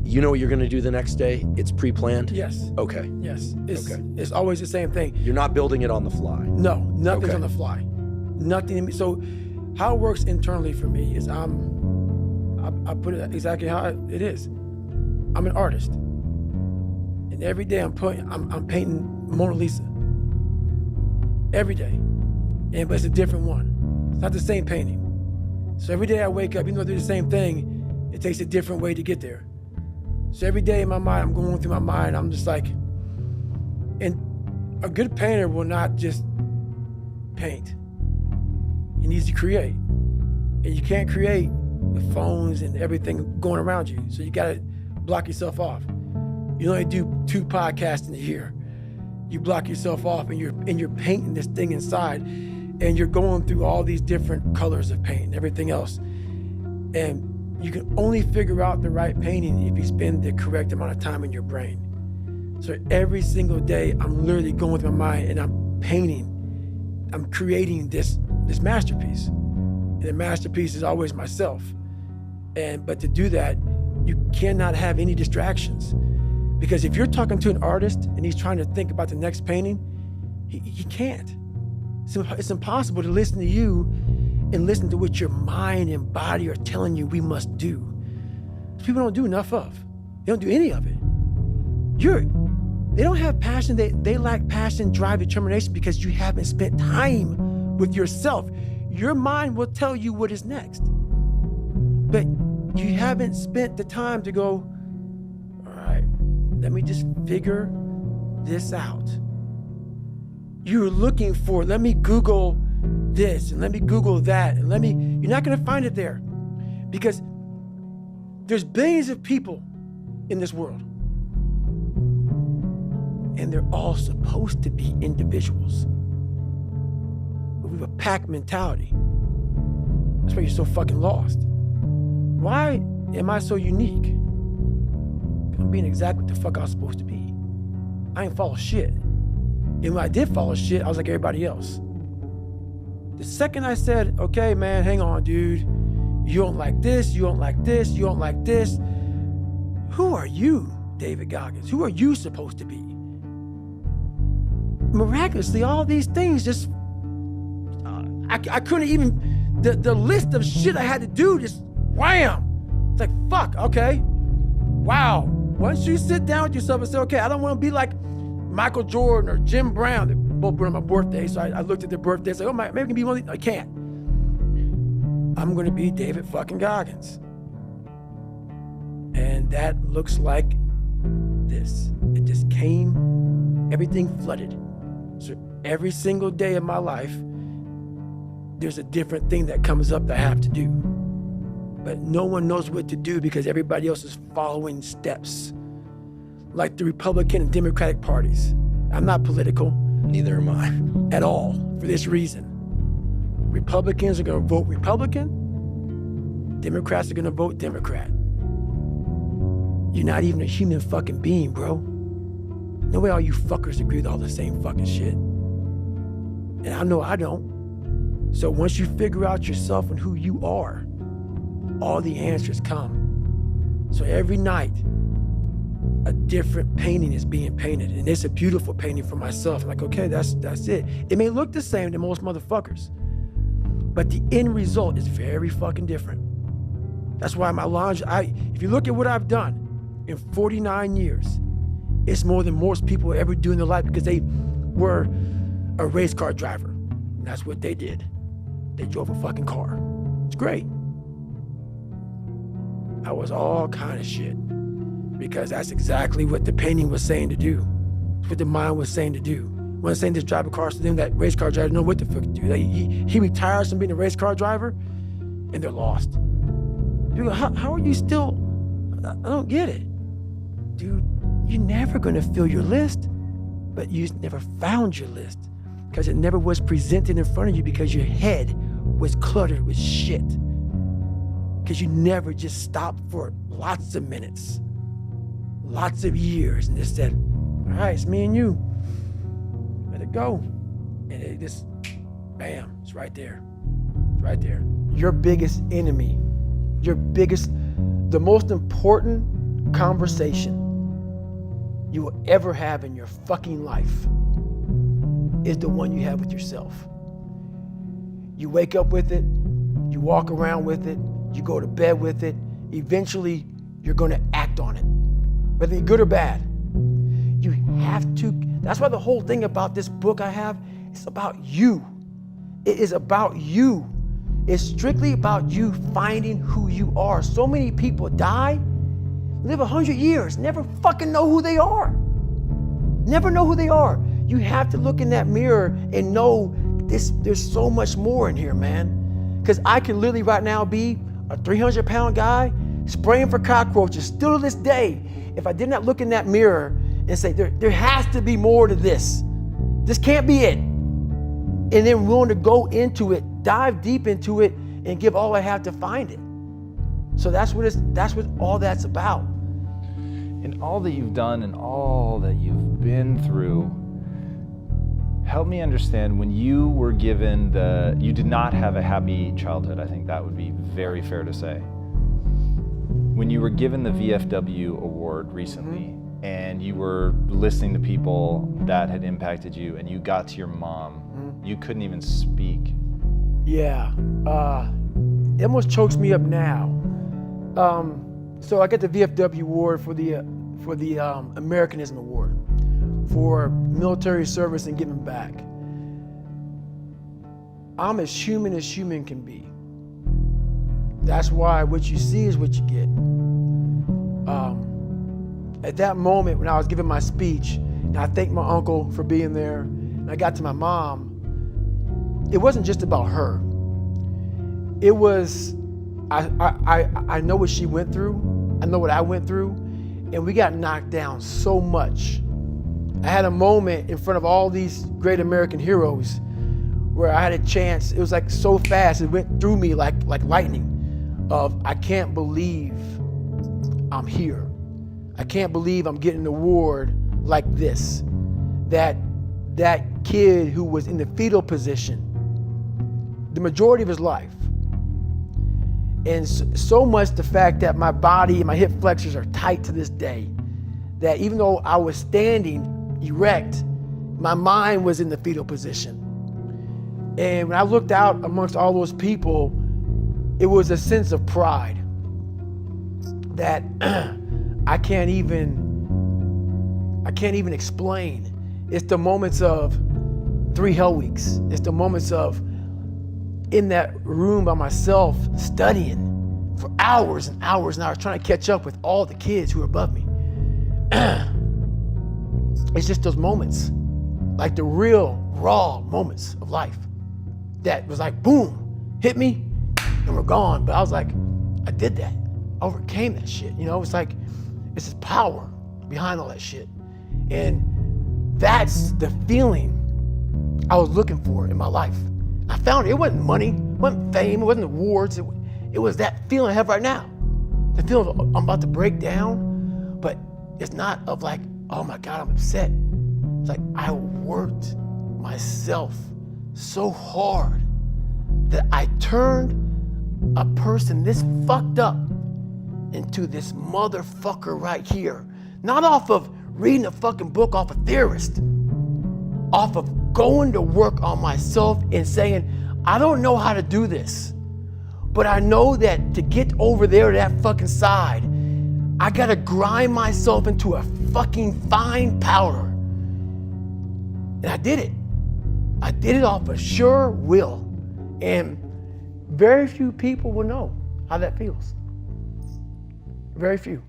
You know what you're going to do the next day? It's pre-planned? Yes. Okay. Yes. Okay. It's always the same thing. You're not building it on the fly? No, nothing's Okay. on the fly. Nothing. So how it works internally for me is I put it exactly how it is. I'm an artist. And every day I'm painting Mona Lisa. Every day. But it's a different one. It's not the same painting. So every day I wake up, even though they're the same thing, it takes a different way to get there. So every day in my mind, I'm going through my mind, I'm just like, and a good painter will not just paint. He needs to create. And you can't create with phones and everything going around you. So you gotta block yourself off. You only do 2 podcasts in a year. You block yourself off and you're painting this thing inside, and you're going through all these different colors of paint and everything else. And you can only figure out the right painting if you spend the correct amount of time in your brain. So every single day, I'm literally going through my mind and I'm painting. I'm creating this masterpiece. And the masterpiece is always myself. But to do that, you cannot have any distractions. Because if you're talking to an artist and he's trying to think about the next painting, he can't. It's impossible to listen to you and listen to what your mind and body are telling you we must do. People don't do enough of. They don't do any of it. They don't have passion. They lack passion, drive, determination because you haven't spent time with yourself. Your mind will tell you what is next. But you haven't spent the time to go, all right, let me just figure this out. You're looking for, let me Google this and let me Google that and you're not gonna find it there because there's billions of people in this world and they're all supposed to be individuals. But we have a pack mentality. That's why you're so fucking lost. Why am I so unique? I'm being exactly what the fuck I was supposed to be. I ain't follow shit. And when I did follow shit, I was like everybody else. The second I said, okay, man, hang on, dude. You don't like this, you don't like this, you don't like this. Who are you, David Goggins? Who are you supposed to be? Miraculously, all these things just, I couldn't even, the list of shit I had to do just wham. It's like, fuck, okay. Wow. Once you sit down with yourself and say, okay, I don't want to be like Michael Jordan or Jim Brown. They're both born on my birthday, so I looked at their birthdays, like, oh, maybe I can be one of these. I can't. I'm going to be David fucking Goggins. And that looks like this. It just came, everything flooded. So every single day of my life, there's a different thing that comes up that I have to do. But no one knows what to do because everybody else is following steps. Like the Republican and Democratic parties. I'm not political. Neither am I. At all, for this reason. Republicans are gonna vote Republican. Democrats are gonna vote Democrat. You're not even a human fucking being, bro. No way all you fuckers agree with all the same fucking shit. And I know I don't. So once you figure out yourself and who you are, all the answers come. So every night, a different painting is being painted. And it's a beautiful painting for myself. I'm like, okay, that's it. It may look the same to most motherfuckers, but the end result is very fucking different. That's why my laundry, if you look at what I've done in 49 years, it's more than most people ever do in their life because they were a race car driver. And that's what they did. They drove a fucking car. It's great. I was all kind of shit because that's exactly what the painting was saying to do. It's what the mind was saying to do. It wasn't saying just drive a car, so then that race car driver didn't know what the fuck to do. He retires from being a race car driver and they're lost. People go, how are you still, I don't get it. Dude, you're never gonna fill your list, but you just never found your list because it never was presented in front of you because your head was cluttered with shit. Because you never just stopped for lots of minutes, lots of years, and just said, all right, it's me and you. Let it go. And it just, bam, it's right there. It's right there. Your biggest enemy, the most important conversation you will ever have in your fucking life is the one you have with yourself. You wake up with it, you walk around with it, you go to bed with it. Eventually, you're gonna act on it, whether you're good or bad. You have to. That's why the whole thing about this book I have, it's about you. It is about you. It's strictly about you finding who you are. So many people die, live 100 years, never fucking know who they are. Never know who they are. You have to look in that mirror and know there's so much more in here, man. Because I can literally right now be a 300-pound guy spraying for cockroaches still to this day. If I did not look in that mirror and say, there has to be more to this. This can't be it. And then willing to go into it, dive deep into it, and give all I have to find it. So that's what all that's about. In all that you've done and all that you've been through, help me understand, when you were given you did not have a happy childhood, I think that would be very fair to say. When you were given the VFW award recently, and you were listening to people that had impacted you, and you got to your mom, you couldn't even speak. Yeah, it almost chokes me up now. So I got the VFW award for the Americanism Award for military service and giving back. I'm as human can be. That's why what you see is what you get. At that moment when I was giving my speech, and I thanked my uncle for being there, and I got to my mom, it wasn't just about her. It was, I know what she went through, I know what I went through, and we got knocked down so much. I had a moment in front of all these great American heroes where I had a chance, it was like so fast, it went through me like lightning, of I can't believe I'm here. I can't believe I'm getting an award like this. That kid who was in the fetal position the majority of his life. And so much the fact that my body and my hip flexors are tight to this day, that even though I was standing erect, my mind was in the fetal position. And when I looked out amongst all those people, it was a sense of pride that I can't even explain. It's the moments of 3 hell weeks. It's the moments of in that room by myself studying for hours and hours and hours, trying to catch up with all the kids who are above me. It's just those moments, like the real raw moments of life that was like, boom, hit me and we're gone. But I was like, I did that. I overcame that shit. You know, it's like, it's this power behind all that shit. And that's the feeling I was looking for in my life. I found it. It wasn't money, it wasn't fame, it wasn't awards. It was that feeling I have right now. The feeling of I'm about to break down, but it's not of like, oh my God, I'm upset. It's like I worked myself so hard that I turned a person this fucked up into this motherfucker right here. Not off of reading a fucking book off a theorist, off of going to work on myself and saying, I don't know how to do this, but I know that to get over there to that fucking side, I gotta grind myself into a fucking fine powder. And I did it. I did it off of sure will. And very few people will know how that feels. Very few.